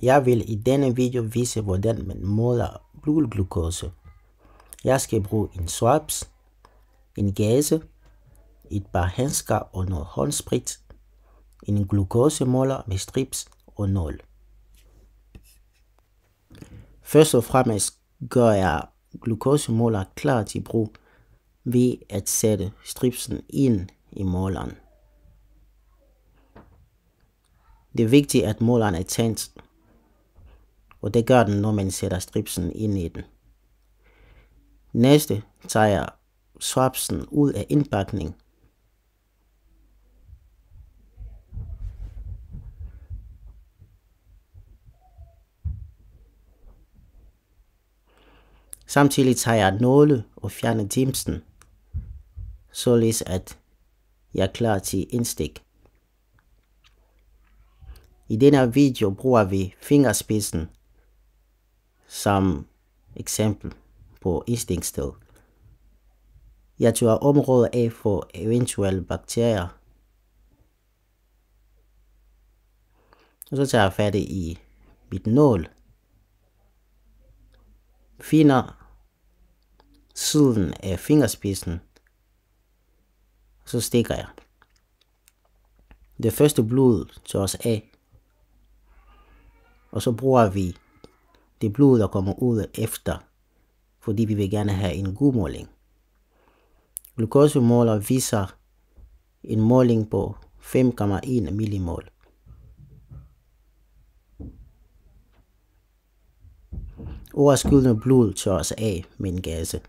Jeg vil i denne video vise, hvordan man måler blodglukose. Jeg skal bruge en swabs, en gase, et par handsker og noget håndsprit, en glukosemåler med strips og nål. Først og fremmest gør jeg glukosemåler klar til brug ved at sætte stripsen ind i måleren. Det er vigtigt, at måleren er tændt, og det gør den, når man sætter stripsen ind i den. Næste tager jeg swabsen ud af indpakningen. Samtidig tager jeg nåle og fjerner dimsen, således at jeg er klar til indstik. I denne video bruger vi fingerspidsen som eksempel på indstikssted. Jeg tør området af for eventuelle bakterier. Og så tager jeg fat i mit nål. Finder siden af fingerspidsen. Så stikker jeg. Det første blod tørres af. Og så bruger vi det blod, der kommer ud efter, fordi vi vil gerne have en god måling. Glukosemåler viser en måling på 5,1 millimol. Overskydende blod tørres af med en gase.